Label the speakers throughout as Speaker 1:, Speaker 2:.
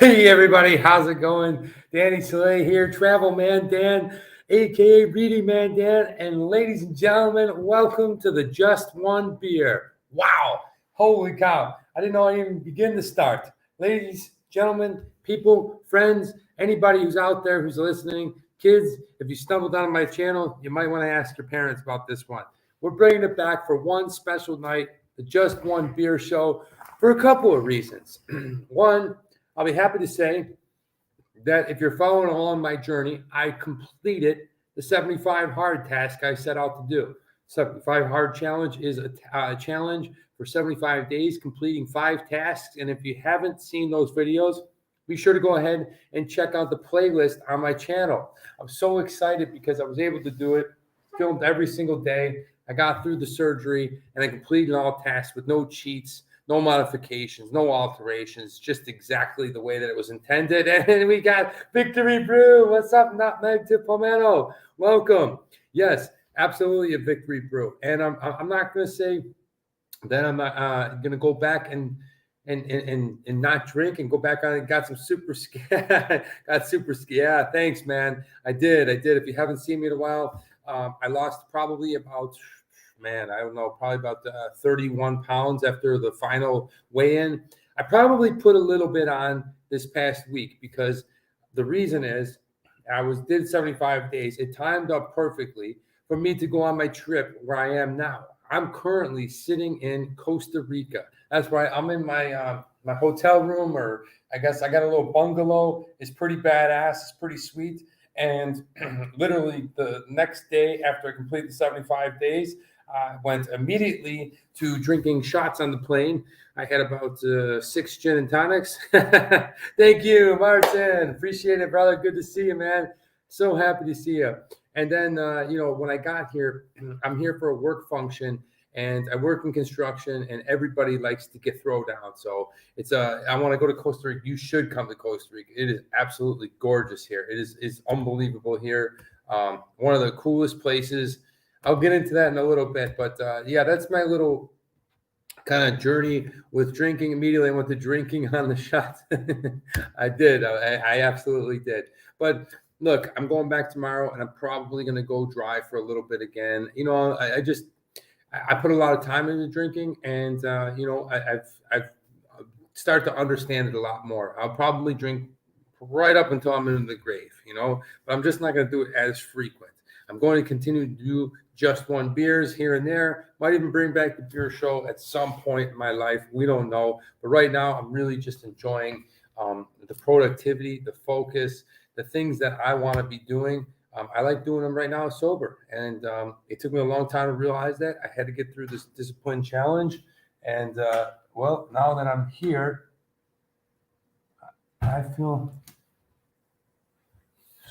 Speaker 1: Hey everybody, how's it going? Danny Soleil here, Travel Man Dan, aka Reading Man Dan, and ladies and gentlemen, welcome to the Just One Beer. Wow, holy cow! I didn't know I even begin to start. Ladies, gentlemen, people, friends, anybody who's out there who's listening, kids, if you stumbled on my channel, you might want to ask your parents about this one. We're bringing it back for one special night, the Just One Beer Show, for a couple of reasons. One, I'll be happy to say that if you're following along my journey, I completed the 75 hard task I set out to do. 75 hard challenge is a challenge for 75 days, completing 5 tasks. And if you haven't seen those videos, be sure to go ahead and check out the playlist on my channel. I'm so excited because I was able to do it, filmed every single day. I got through the surgery and I completed all tasks with no cheats, no modifications, no alterations, just exactly the way that it was intended. And we got Victory Brew. What's up, Nutmeg to Palmetto? Welcome. Yes, absolutely a Victory Brew. And I'm not going to say that I'm not going to go back and not drink and go back on and got some super got super. Yeah, thanks, man. I did. If you haven't seen me in a while, I lost probably about, I don't know, probably about 31 pounds after the final weigh-in. I probably put a little bit on this past week because the reason is I did 75 days. It timed up perfectly for me to go on my trip where I am now. I'm currently sitting in Costa Rica. That's right. I'm in my my hotel room, or I guess I got a little bungalow. It's pretty badass. It's pretty sweet. And literally the next day after I complete the 75 days, I went immediately to drinking shots on the plane. I had about 6 gin and tonics. Thank you, Martin. Appreciate it, brother. Good to see you, man. So happy to see you. And then, when I got here, I'm here for a work function, and I work in construction, and everybody likes to get thrown down. So I want to go to Costa Rica. You should come to Costa Rica. It is absolutely gorgeous here. It's unbelievable here. One of the coolest places. I'll get into that in a little bit, but yeah, that's my little kind of journey with drinking. Immediately I went to drinking on the shot. I did. I absolutely did. But look, I'm going back tomorrow, and I'm probably going to go drive for a little bit again. I put a lot of time into drinking, and I've started to understand it a lot more. I'll probably drink right up until I'm in the grave, but I'm just not going to do it as frequent. I'm going to continue to do just one beers here and there. Might even bring back the beer show at some point in my life. We don't know. But right now, I'm really just enjoying the productivity, the focus, the things that I want to be doing. I like doing them right now sober. And it took me a long time to realize that. I had to get through this discipline challenge. And, now that I'm here, I feel...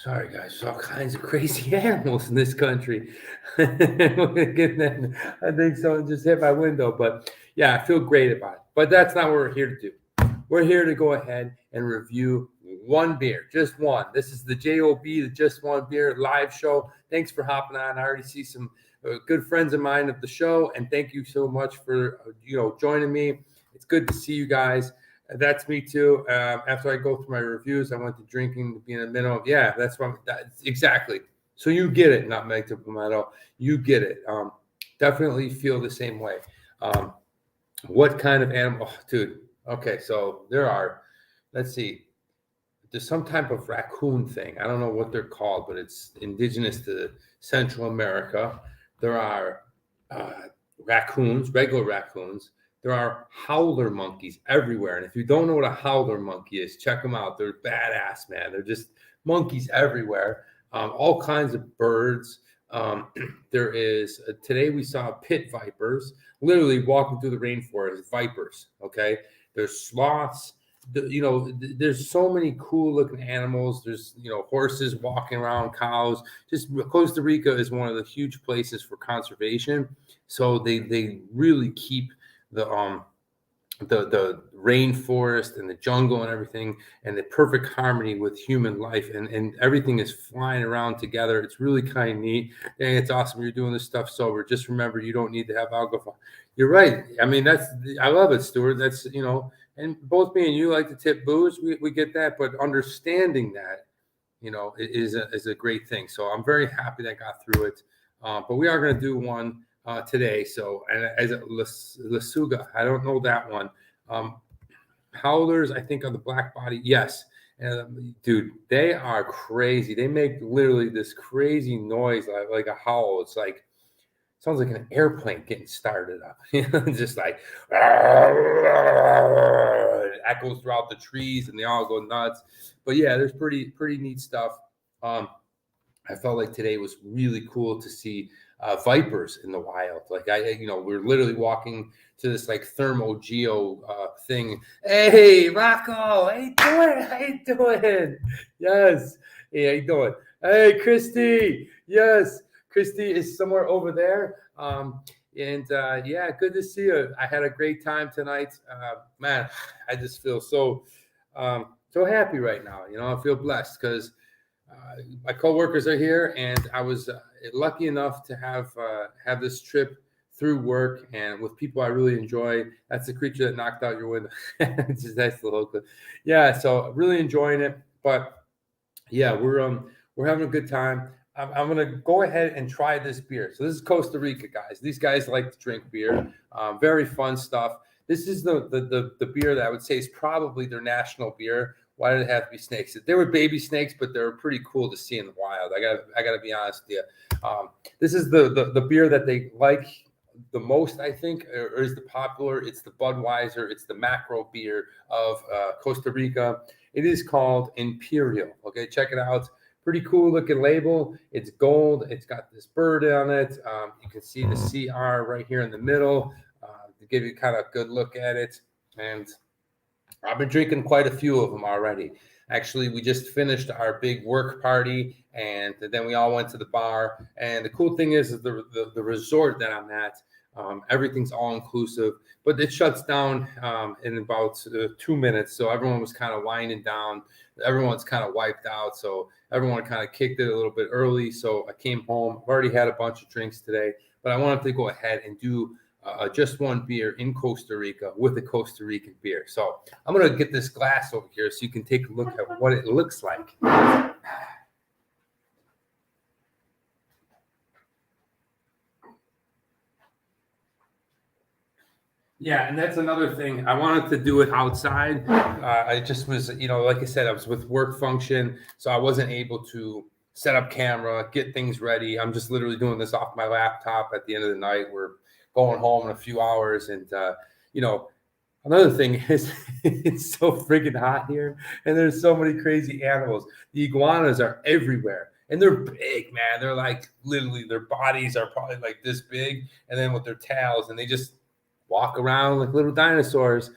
Speaker 1: Sorry, guys. There's all kinds of crazy animals in this country. I think someone just hit my window. But, yeah, I feel great about it. But that's not what we're here to do. We're here to go ahead and review one beer, just one. This is the J.O.B, the Just One Beer live show. Thanks for hopping on. I already see some good friends of mine of the show, and thank you so much for joining me. It's good to see you guys. That's me too. After I go through my reviews, I went to drinking to be in the minimum. Yeah, exactly. So you get it, not Meg to Palmetto. You get it. Definitely feel the same way. What kind of animal? Oh, dude. Okay, so let's see. There's some type of raccoon thing. I don't know what they're called, but it's indigenous to Central America. There are raccoons, regular raccoons. There are howler monkeys everywhere. And if you don't know what a howler monkey is, check them out. They're badass, man. They're just monkeys everywhere. All kinds of birds. There is, today we saw pit vipers, literally walking through the rainforest, vipers, okay? There's sloths. There's so many cool looking animals. There's, horses walking around, cows. Just Costa Rica is one of the huge places for conservation. So they really keep the rainforest and the jungle and everything and the perfect harmony with human life, and everything is flying around together. It's really kind of neat. And it's awesome you're doing this stuff sober. Just remember, you don't need to have alcohol. You're right. I mean, I love it, Stuart. That's, And both me and you like to tip booze. We get that, but understanding that, is a great thing. So I'm very happy that I got through it. But we are going to do one today. So, and as a Lasuga, I don't know that one. Howlers, I think, are the black body. Yes. And dude, they are crazy. They make literally this crazy noise like a howl. It's like, sounds like an airplane getting started up. Just like it echoes throughout the trees and they all go nuts. But yeah, there's pretty neat stuff. I felt like today was really cool to see vipers in the wild. Like we're literally walking to this like thermo geo thing. Hey, Rocco, how you doing? How you doing? Yes. Hey, how you doing? Hey, Christy. Yes, Christy is somewhere over there. Yeah, good to see you. I had a great time tonight. Man, I just feel so happy right now. I feel blessed because my coworkers are here, and I was lucky enough to have this trip through work and with people I really enjoy. That's the creature that knocked out your window. It's just nice little clip. Yeah, so really enjoying it. But yeah, we're having a good time. I'm gonna go ahead and try this beer. So this is Costa Rica, guys. These guys like to drink beer. Very fun stuff. This is the beer that I would say is probably their national beer. Why did it have to be snakes? They were baby snakes, but they were pretty cool to see in the wild. I gotta be honest with you. This is the beer that they like the most, I think, or is the popular. It's the Budweiser. It's the macro beer of Costa Rica. It is called Imperial. Okay, check it out. Pretty cool looking label. It's gold. It's got this bird on it. You can see the CR right here in the middle to give you kind of a good look at it. And I've been drinking quite a few of them already. Actually, we just finished our big work party, and then we all went to the bar. And the cool thing is the resort that I'm at, everything's all inclusive, but it shuts down in about 2 minutes. So everyone was kind of winding down. Everyone's kind of wiped out. So everyone kind of kicked it a little bit early. So I came home. I've already had a bunch of drinks today, but I wanted to go ahead and do just one beer in Costa Rica with a Costa Rican beer. So I'm going to get this glass over here so you can take a look at what it looks like. Yeah, and that's another thing. I wanted to do it outside. I just was, like I said, I was with work function, so I wasn't able to set up camera, get things ready. I'm just literally doing this off my laptop at the end of the night. We're going home in a few hours, and another thing is it's so freaking hot here, and there's so many crazy animals. The iguanas are everywhere, and they're big, man. They're like literally their bodies are probably like this big, and then with their tails, and they just walk around like little dinosaurs.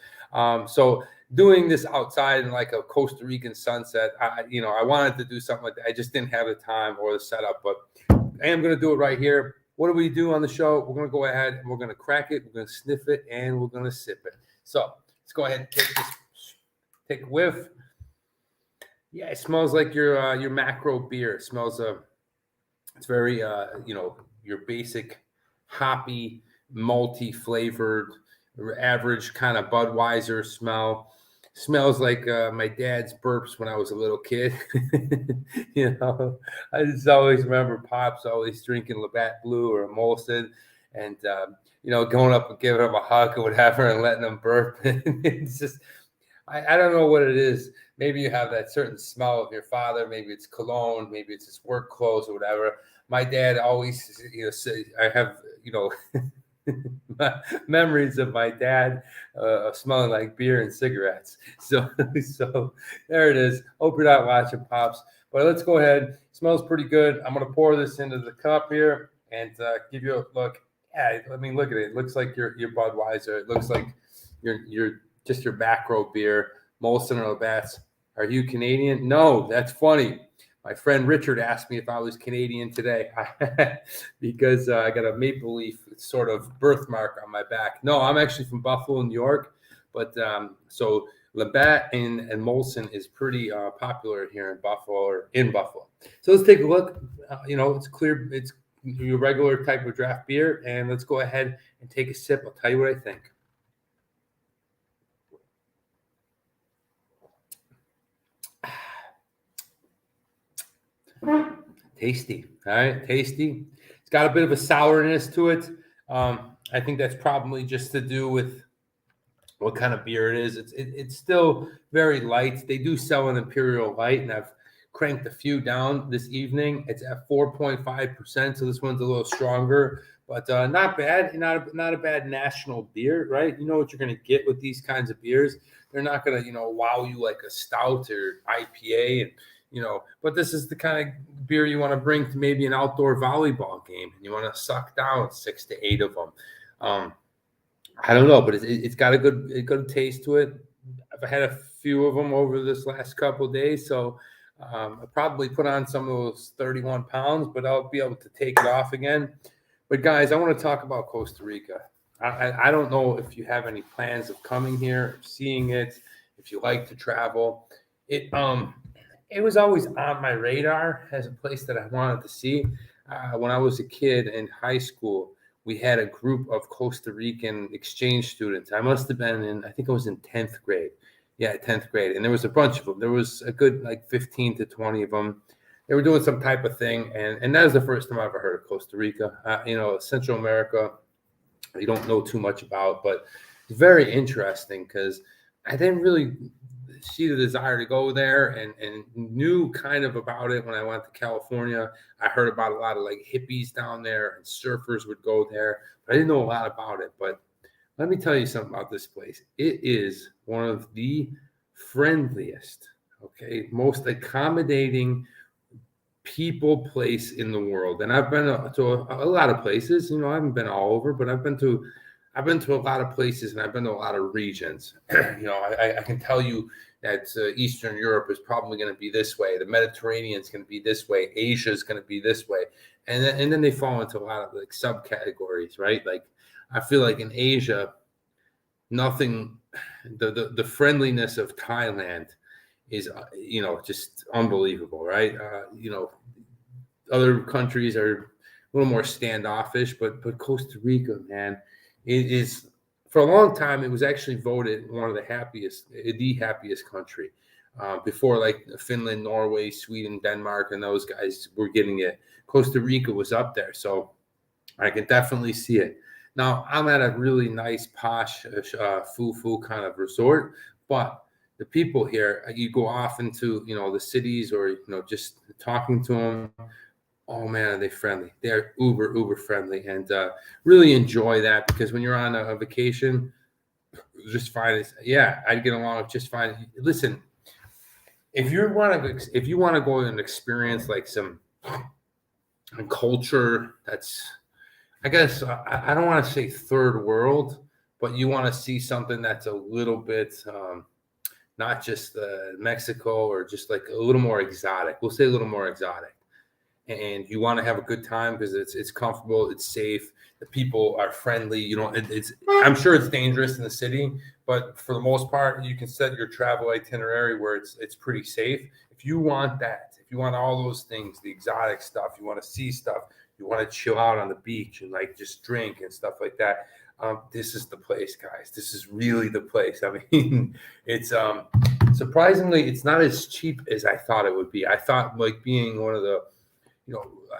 Speaker 1: So doing this outside in like a Costa Rican sunset, I wanted to do something like that. I just didn't have the time or the setup, but I am going to do it right here. What do we do on the show? We're going to go ahead and we're going to crack it. We're going to sniff it and we're going to sip it. So let's go ahead and take a whiff. Yeah, it smells like your macro beer. It smells it's very your basic hoppy, malty flavored, average kind of Budweiser smell. Smells like my dad's burps when I was a little kid. I just always remember Pops always drinking Labatt Blue or a Molson, and going up and giving him a hug or whatever and letting him burp. It's just, I don't know what it is. Maybe you have that certain smell of your father. Maybe it's cologne. Maybe it's his work clothes or whatever. My dad always, say, I have, memories of my dad smelling like beer and cigarettes. So there it is. Hope you're not watching, Pops. But let's go ahead. It smells pretty good. I'm going to pour this into the cup here and give you a look. Yeah, I mean, look at it. It looks like your Budweiser. It looks like your just your macro beer. Molson or Labatt's. Are you Canadian? No, that's funny. My friend Richard asked me if I was Canadian today because I got a maple leaf sort of birthmark on my back. No, I'm actually from Buffalo, New York. But so Labatt and Molson is pretty popular here in Buffalo. So let's take a look. It's clear. It's your regular type of draft beer. And let's go ahead and take a sip. I'll tell you what I think. Tasty. All right, tasty. It's got a bit of a sourness to it. I think that's probably just to do with what kind of beer it is. It's still very light. They do sell an Imperial Light, and I've cranked a few down this evening. It's at 4.5%, so this one's a little stronger, but not bad. Not a bad national beer, right? You know what you're going to get with these kinds of beers. They're not going to, wow you like a stout or IPA, and But this is the kind of beer you want to bring to maybe an outdoor volleyball game, and you want to suck down 6 to 8 of them. I don't know, but it's got a good taste to it. I've had a few of them over this last couple of days, so I probably put on some of those 31 pounds, but I'll be able to take it off again. But guys, I want to talk about Costa Rica. I don't know if you have any plans of coming here, seeing it, if you like to travel. It was always on my radar as a place that I wanted to see. When I was a kid in high school, we had a group of Costa Rican exchange students. I must have been I think I was in 10th grade. Yeah, 10th grade. And there was a bunch of them. There was a good 15 to 20 of them. They were doing some type of thing. And that was the first time I ever heard of Costa Rica. Central America, you don't know too much about, but it's very interesting because I didn't really see the desire to go there and knew kind of about it when I went to California. I heard about a lot of hippies down there and surfers would go there, but I didn't know a lot about it. But let me tell you something about this place. It is one of the friendliest, most accommodating people place in the world. And I've been to a lot of places. I haven't been all over, but I've been to a lot of places and I've been to a lot of regions. I can tell you that Eastern Europe is probably going to be this way. The Mediterranean is going to be this way. Asia is going to be this way. And then they fall into a lot of subcategories, right? I feel like in Asia, nothing, the friendliness of Thailand is, just unbelievable, right? Other countries are a little more standoffish, but Costa Rica, man, it is. For a long time, it was actually voted one of the happiest country. Before Finland, Norway, Sweden, Denmark, and those guys were getting it. Costa Rica was up there, so I can definitely see it. Now, I'm at a really nice, posh, foo kind of resort, but the people here, you go off into, the cities or, just talking to them, oh man, are they friendly? They're uber friendly, and really enjoy that because when you're on a vacation, just fine. I'd get along just fine. Listen, if you want to go and experience some culture that's, I guess I don't want to say third world, but you want to see something that's a little bit not just Mexico or just a little more exotic. We'll say a little more exotic. And you want to have a good time because it's comfortable, it's safe, the people are friendly. I'm sure it's dangerous in the city, but for the most part, you can set your travel itinerary where it's pretty safe. If you want that, if you want all those things, the exotic stuff, you want to see stuff, you want to chill out on the beach and just drink and stuff like that, this is the place, guys. This is really the place. I mean, it's surprisingly, it's not as cheap as I thought it would be. I thought being one of the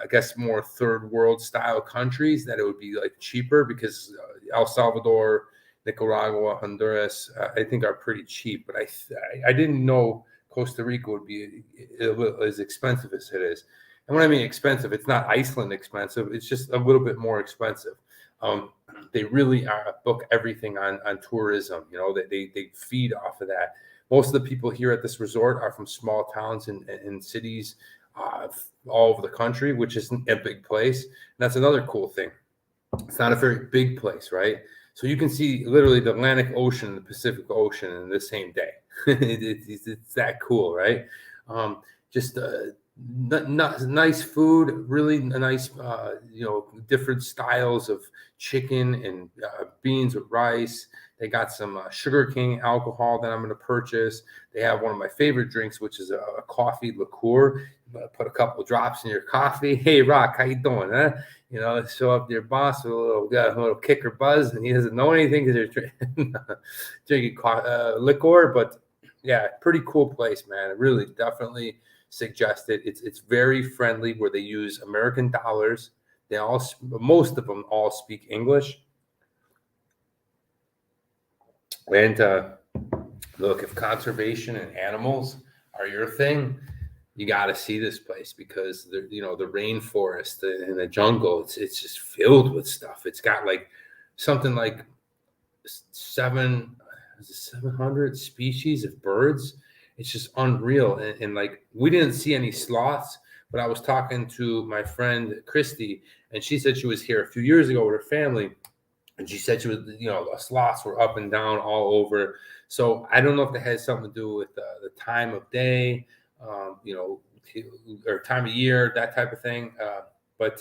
Speaker 1: I guess more third world style countries that it would be cheaper because El Salvador, Nicaragua, Honduras, I think are pretty cheap. But I didn't know Costa Rica would be as expensive as it is. And when I mean expensive, it's not Iceland expensive. It's just a little bit more expensive. They really book everything on tourism. They feed off of that. Most of the people here at this resort are from small towns and cities all over the country, which is a big place. And that's another cool thing. It's not a very big place, right? So you can see literally the Atlantic Ocean and the Pacific Ocean in the same day. It's that cool, right? Just nice food, really nice, different styles of chicken and beans with rice. They got some sugarcane alcohol that I'm going to purchase. They have one of my favorite drinks, which is a coffee liqueur. Put a couple of drops in your coffee. Hey, Rock, how you doing? Huh? Show up to your boss with a little kick or buzz, and he doesn't know anything because they're drinking liqueur. But yeah, pretty cool place, man. Really, definitely suggested. It's very friendly, where they use American dollars. Most of them all speak English. And look, if conservation and animals are your thing, you got to see this place, because the rainforest and the jungle, it's just filled with stuff. It's got like something like 700 species of birds. It's just unreal. And like, we didn't see any sloths, but I was talking to my friend Christy, and she said she was here a few years ago with her family. And she said she was, the sloths were up and down all over. So I don't know if that has something to do with the time of day, or time of year, that type of thing. But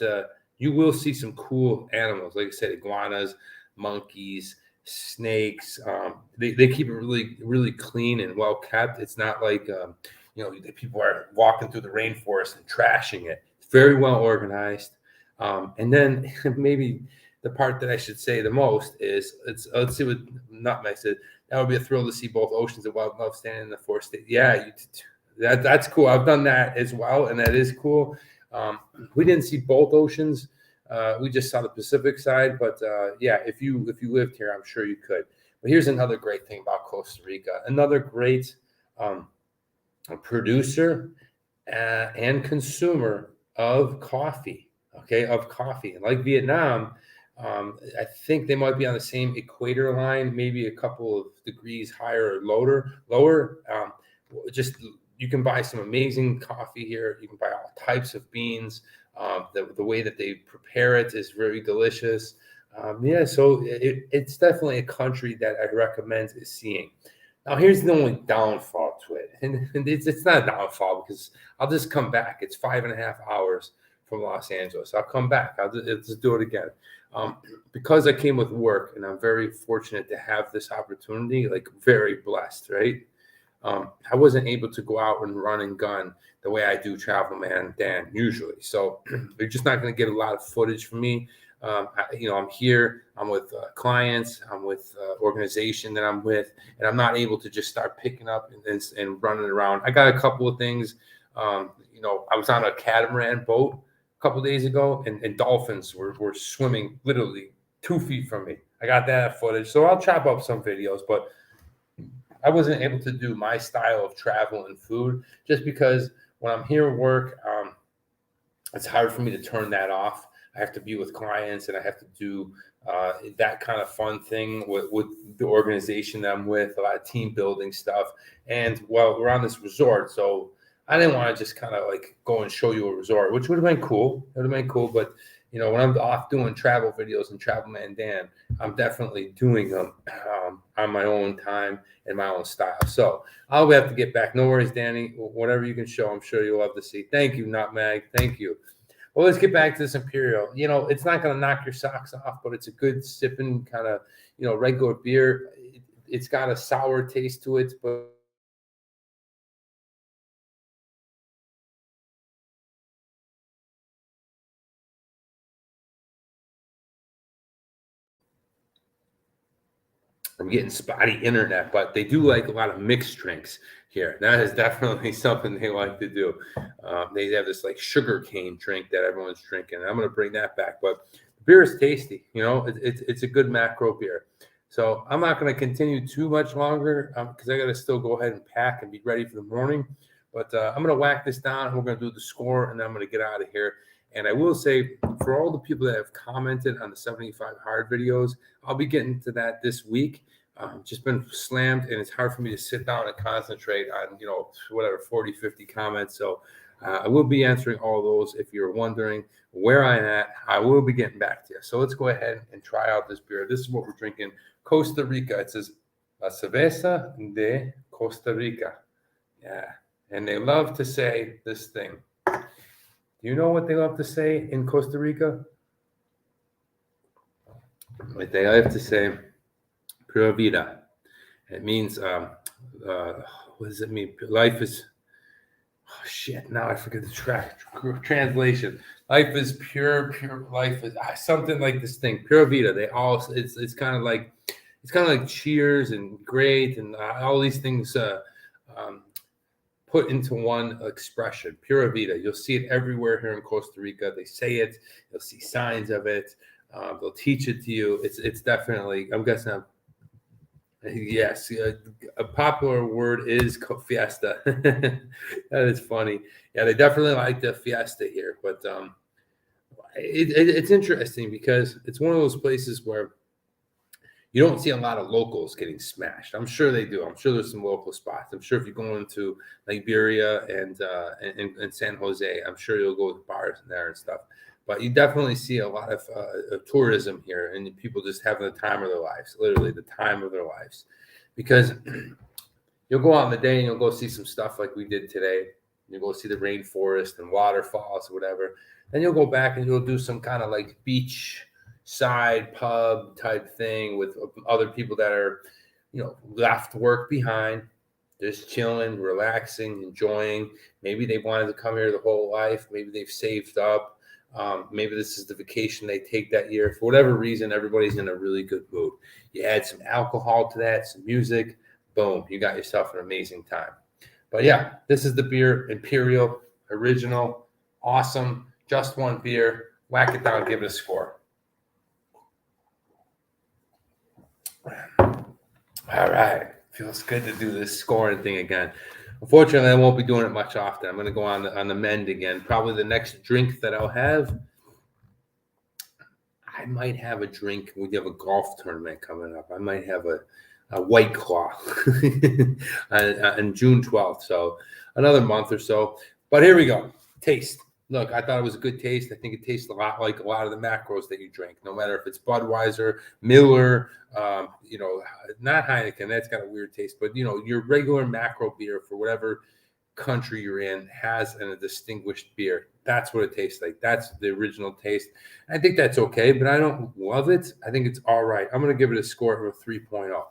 Speaker 1: you will see some cool animals. Like I said, iguanas, monkeys, snakes. They keep it really, really clean and well kept. It's not like, people are walking through the rainforest and trashing it. It's very well organized. And then maybe the part that I should say the most is, let's see what Nutmeg said. That would be a thrill to see both oceans and wildlife standing in the forest state. Yeah, that's cool. I've done that as well, and that is cool. We didn't see both oceans. We just saw the Pacific side, but yeah, if you lived here, I'm sure you could. But here's another great thing about Costa Rica. Another great producer and consumer of coffee. Okay, of coffee. And like Vietnam, I think they might be on the same equator line, maybe a couple of degrees higher or lower. Just, you can buy some amazing coffee here. You can buy all types of beans. The way that they prepare it is very delicious. So it's definitely a country that I recommend seeing. Now, here's the only downfall to it, and it's not a downfall, because I'll just come back. It's 5.5 hours from Los Angeles. I'll come back. I'll just do it again. Because I came with work, and I'm very fortunate to have this opportunity, like very blessed, right? I wasn't able to go out and run and gun the way I do Travel Man Dan usually. So you're just not going to get a lot of footage from me. I'm here, I'm with clients, I'm with organization that I'm with, and I'm not able to just start picking up and running around. I got a couple of things. I was on a catamaran boat a couple of days ago, and dolphins were swimming literally 2 feet from me. I got that footage. So I'll chop up some videos, but I wasn't able to do my style of travel and food, just because when I'm here at work, it's hard for me to turn that off. I have to be with clients, and I have to do that kind of fun thing with the organization that I'm with, a lot of team building stuff. And we're on this resort, so I didn't want to just kind of like go and show you a resort, which would have been cool. It would have been cool, but when I'm off doing travel videos and Travel Man Dan, I'm definitely doing them on my own time and my own style. So I'll have to get back. No worries, Danny. Whatever you can show, I'm sure you'll love to see. Thank you, Nutmeg. Thank you. Well, let's get back to this Imperial. It's not going to knock your socks off, but it's a good sipping kind of, regular beer. It's got a sour taste to it, but I'm getting spotty internet, but they do like a lot of mixed drinks here. That is definitely something they like to do. They have this like sugar cane drink that everyone's drinking. I'm going to bring that back, but the beer is tasty. It's a good macro beer. So I'm not going to continue too much longer because I got to still go ahead and pack and be ready for the morning. But I'm going to whack this down, and we're going to do the score, and then I'm going to get out of here. And I will say, for all the people that have commented on the 75 hard videos, I'll be getting to that this week. Just been slammed, and it's hard for me to sit down and concentrate on, 40, 50 comments. So I will be answering all those. If you're wondering where I'm at, I will be getting back to you. So let's go ahead and try out this beer. This is what we're drinking. Costa Rica. It says La Cerveza de Costa Rica. Yeah. And they love to say this thing. Do you know what they love to say in Costa Rica? What they love to say, pura vida. It means, what does it mean? Life is, now I forget the translation. Life is pure life is something like this thing, pura vida. It's kind of like cheers and great and all these things put into one expression, Pura Vida. You'll see it everywhere here in Costa Rica. They say it. You'll see signs of it. They'll teach it to you. It's definitely, I'm guessing, yes, a popular word is fiesta. That is funny. Yeah, they definitely like the fiesta here. But it's interesting because it's one of those places where you don't see a lot of locals getting smashed. I'm sure they do. I'm sure there's some local spots. I'm sure if you go into Liberia and San Jose, I'm sure you'll go to bars in there and stuff. But you definitely see a lot of tourism here and people just having the time of their lives, literally the time of their lives. Because you'll go out in the day and you'll go see some stuff like we did today. You'll go see the rainforest and waterfalls or whatever. Then you'll go back and you'll do some kind of like beach side pub type thing with other people that are, left work behind, just chilling, relaxing, enjoying. Maybe they wanted to come here the whole life. Maybe they've saved up. Maybe this is the vacation they take that year. For whatever reason, everybody's in a really good mood. You add some alcohol to that, some music, boom, you got yourself an amazing time. But yeah, this is the beer, Imperial, original, awesome, just one beer. Whack it down, give it a score. All right. Feels good to do this scoring thing again. Unfortunately, I won't be doing it much often. I'm going to go on the mend again. Probably the next drink that I'll have, I might have a drink. We have a golf tournament coming up. I might have a White Claw on June 12th. So another month or so. But here we go. Taste. Look, I thought it was a good taste. I think it tastes a lot like a lot of the macros that you drink, no matter if it's Budweiser, Miller, not Heineken. That's got a weird taste. But, your regular macro beer for whatever country you're in has a distinguished beer. That's what it tastes like. That's the original taste. I think that's okay, but I don't love it. I think it's all right. I'm going to give it a score of a 3.0.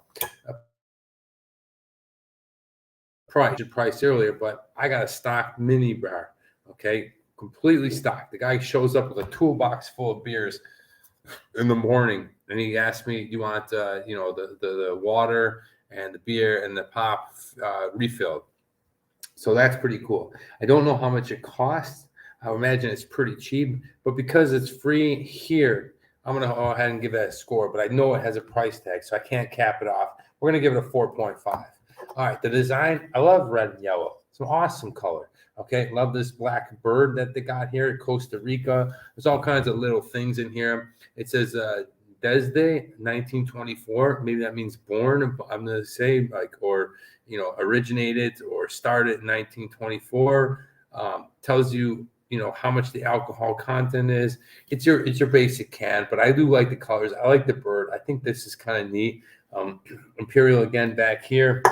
Speaker 1: Price earlier, but I got a stocked mini bar, okay? Completely stocked. The guy shows up with a toolbox full of beers in the morning, and he asked me, "You want, the water and the beer and the pop refilled?" So that's pretty cool. I don't know how much it costs. I imagine it's pretty cheap, but because it's free here, I'm going to go ahead and give that a score, but I know it has a price tag, so I can't cap it off. We're going to give it a 4.5. All right, the design, I love red and yellow. It's an awesome color. Okay, love this black bird that they got here in Costa Rica. There's all kinds of little things in here. It says Desde 1924. Maybe that means born. I'm going to say originated or started in 1924. Tells you, how much the alcohol content is. It's your basic can, but I do like the colors. I like the bird. I think this is kind of neat. Imperial again back here.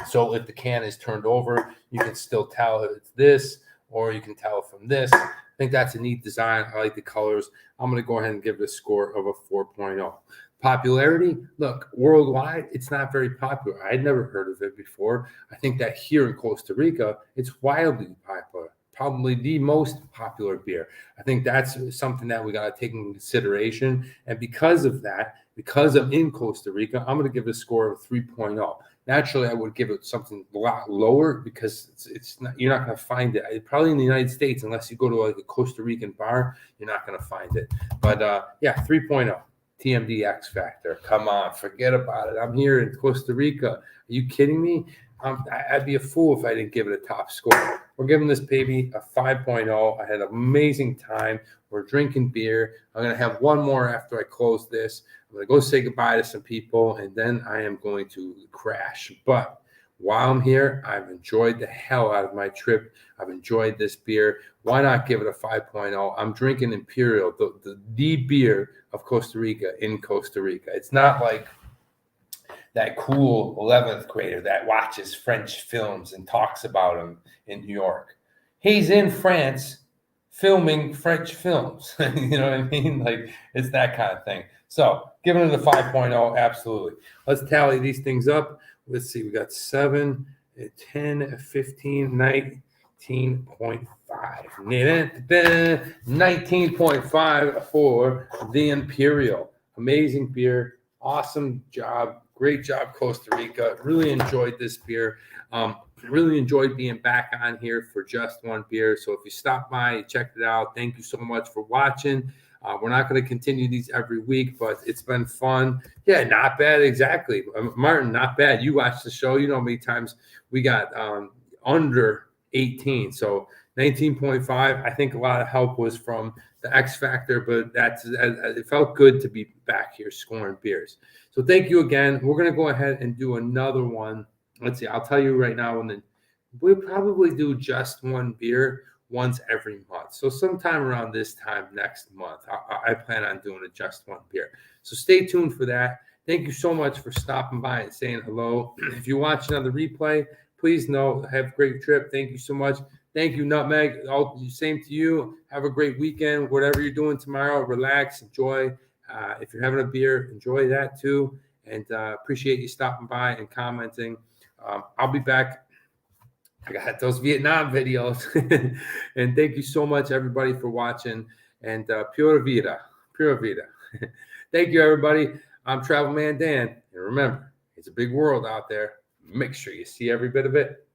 Speaker 1: So if the can is turned over, you can still tell if it's this, or you can tell from this. I think that's a neat design. I like the colors. I'm going to go ahead and give it a score of a 4.0. Popularity, look, worldwide, it's not very popular. I'd never heard of it before. I think that here in Costa Rica, it's wildly popular. Probably the most popular beer. I think that's something that we got to take into consideration. And because of that, because I'm in Costa Rica, I'm going to give it a score of 3.0. Naturally, I would give it something a lot lower because it's not, you're not going to find it. Probably in the United States, unless you go to like a Costa Rican bar, you're not going to find it. But 3.0. TMD X Factor. Come on, forget about it. I'm here in Costa Rica. Are you kidding me? I'd be a fool if I didn't give it a top score. We're giving this baby a 5.0. I had an amazing time. We're drinking beer. I'm going to have one more after I close this. I'm going to go say goodbye to some people, and then I am going to crash. But while I'm here, I've enjoyed the hell out of my trip. I've enjoyed this beer. Why not give it a 5.0? I'm drinking Imperial, the beer of Costa Rica in Costa Rica. It's not like that cool 11th grader that watches French films and talks about them in New York. He's in France filming French films. You know what I mean? Like, it's that kind of thing. So giving it a 5.0, absolutely. Let's tally these things up. Let's see. We got 7, 10, 15, 19.5. 19.5 for the Imperial. Amazing beer. Awesome job Great job, Costa Rica. Really enjoyed this beer. Really enjoyed being back on here for Just One Beer. So if you stopped by, you checked it out, thank you so much for watching. We're not going to continue these every week, but it's been fun. Yeah, not bad. Exactly. Martin, not bad. You watched the show. You know how many times we got under 18. So 19.5. I think a lot of help was from the X Factor, but it felt good to be back here scoring beers. So thank you again. We're going to go ahead and do another one. Let's see. I'll tell you right now, and then we'll probably do Just One Beer once every month. So sometime around this time next month, I plan on doing a Just One Beer. So stay tuned for that. Thank you so much for stopping by and saying hello. If you're watching on the replay, please know, have a great trip. Thank you so much. Thank you, Nutmeg. Same to you. Have a great weekend. Whatever you're doing tomorrow, relax, enjoy. If you're having a beer, enjoy that too. And appreciate you stopping by and commenting. I'll be back. I got those Vietnam videos. And thank you so much, everybody, for watching. And Pura Vida. Pura Vida. Thank you, everybody. I'm Travel Man Dan. And remember, it's a big world out there. Make sure you see every bit of it.